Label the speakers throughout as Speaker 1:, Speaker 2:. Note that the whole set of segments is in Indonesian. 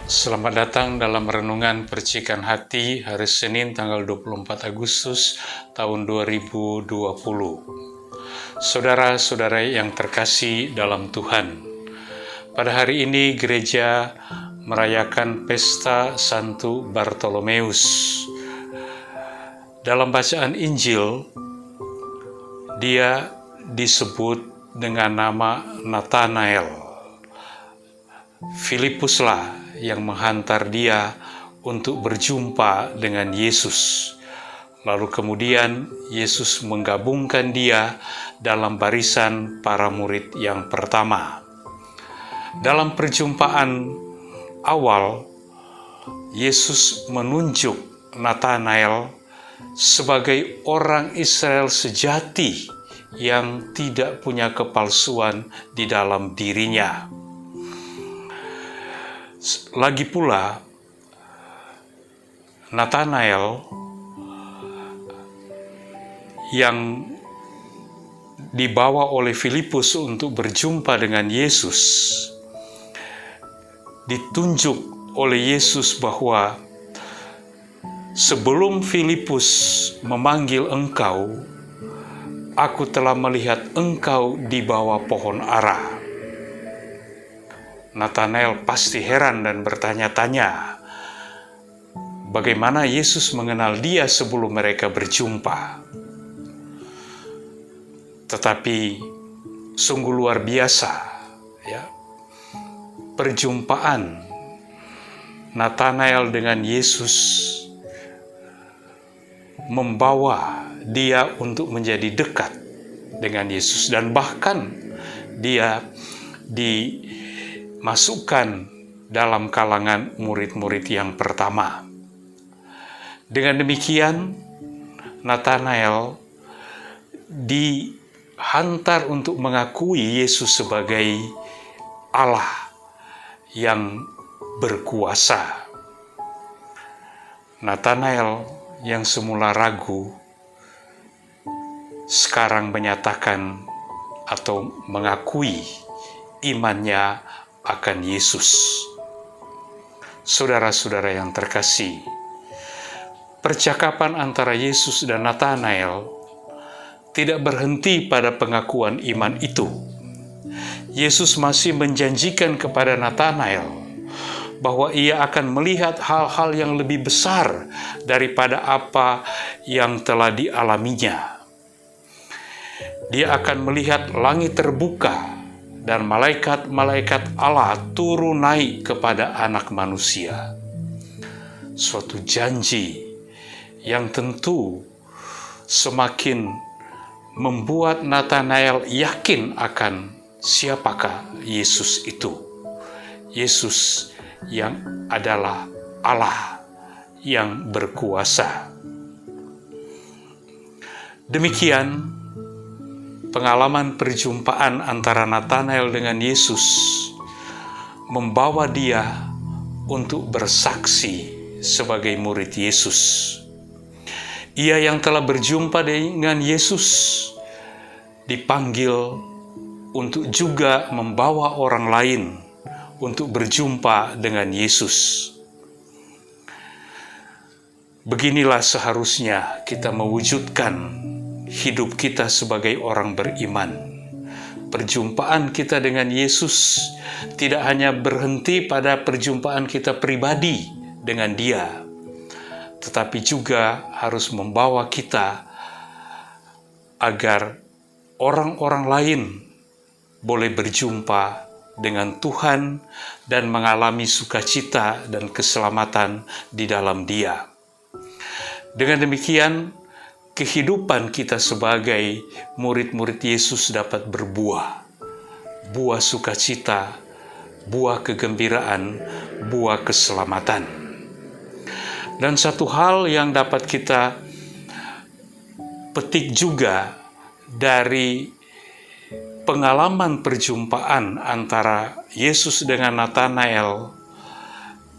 Speaker 1: Selamat datang dalam Renungan Percikan Hati hari Senin tanggal 24 Agustus tahun 2020. Saudara-saudara yang terkasih dalam Tuhan, pada hari ini gereja merayakan pesta Santo Bartolomeus. Dalam bacaan Injil, dia disebut dengan nama Nathanael. Filipuslah yang menghantar dia untuk berjumpa dengan Yesus. Lalu kemudian Yesus menggabungkan dia dalam barisan para murid yang pertama. Dalam perjumpaan awal, Yesus menunjuk Nathanael sebagai orang Israel sejati yang tidak punya kepalsuan di dalam dirinya. Lagi pula, Nathanael yang dibawa oleh Filipus untuk berjumpa dengan Yesus, ditunjuk oleh Yesus bahwa sebelum Filipus memanggil engkau, aku telah melihat engkau di bawah pohon ara. Nathanael pasti heran dan bertanya-tanya, bagaimana Yesus mengenal dia sebelum mereka berjumpa. Tetapi sungguh luar biasa, ya, perjumpaan Nathanael dengan Yesus membawa dia untuk menjadi dekat dengan Yesus, dan bahkan dia dimasukkan dalam kalangan murid-murid yang pertama. Dengan demikian, Nathanael dihantar untuk mengakui Yesus sebagai Allah yang berkuasa. Nathanael yang semula ragu, sekarang menyatakan atau mengakui imannya akan Yesus. Saudara-saudara yang terkasih, percakapan antara Yesus dan Nathanael tidak berhenti pada pengakuan iman itu. Yesus masih menjanjikan kepada Nathanael bahwa ia akan melihat hal-hal yang lebih besar daripada apa yang telah dialaminya. Dia akan melihat langit terbuka dan malaikat-malaikat Allah turun naik kepada anak manusia. Suatu janji yang tentu semakin membuat Nathanael yakin akan siapakah Yesus itu. Yesus yang adalah Allah yang berkuasa. Demikian pengalaman perjumpaan antara Nathanael dengan Yesus membawa dia untuk bersaksi sebagai murid Yesus. Ia yang telah berjumpa dengan Yesus dipanggil untuk juga membawa orang lain untuk berjumpa dengan Yesus. Beginilah seharusnya kita mewujudkan hidup kita sebagai orang beriman. Perjumpaan kita dengan Yesus tidak hanya berhenti pada perjumpaan kita pribadi dengan Dia, tetapi juga harus membawa kita agar orang-orang lain boleh berjumpa dengan Tuhan dan mengalami sukacita dan keselamatan di dalam Dia. Dengan demikian, kehidupan kita sebagai murid-murid Yesus dapat berbuah, buah sukacita, buah kegembiraan, buah keselamatan. Dan satu hal yang dapat kita petik juga dari pengalaman perjumpaan antara Yesus dengan Nathanael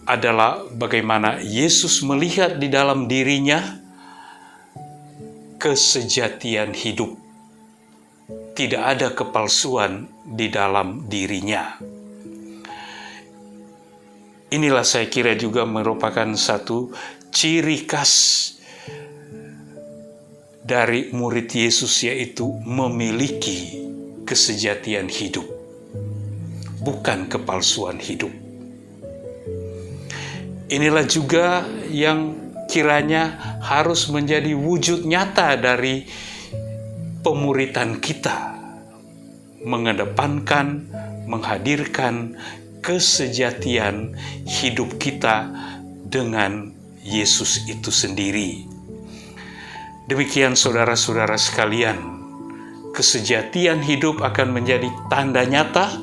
Speaker 1: adalah bagaimana Yesus melihat di dalam dirinya kesejatian hidup. Tidak ada kepalsuan di dalam dirinya. Inilah saya kira juga merupakan satu ciri khas dari murid Yesus, yaitu memiliki kesejatian hidup, bukan kepalsuan hidup. Inilah juga yang kiranya harus menjadi wujud nyata dari pemuritan kita, mengedepankan, menghadirkan kesejatian hidup kita dengan Yesus itu sendiri. Demikian saudara-saudara sekalian, kesejatian hidup akan menjadi tanda nyata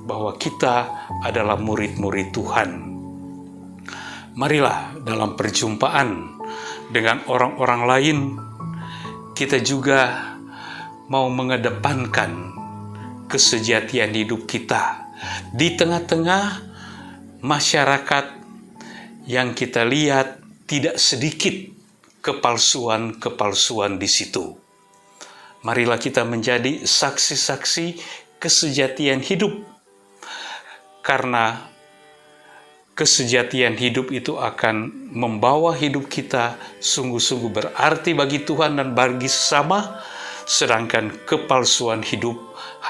Speaker 1: bahwa kita adalah murid-murid Tuhan. Marilah dalam perjumpaan dengan orang-orang lain, kita juga mau mengedepankan kesejatian hidup kita di tengah-tengah masyarakat yang kita lihat tidak sedikit kepalsuan-kepalsuan di situ. Marilah kita menjadi saksi-saksi kesejatian hidup, karena kesejatian hidup itu akan membawa hidup kita sungguh-sungguh berarti bagi Tuhan dan bagi sesama, sedangkan kepalsuan hidup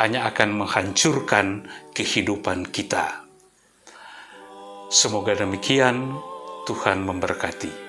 Speaker 1: hanya akan menghancurkan kehidupan kita. Semoga demikian, Tuhan memberkati.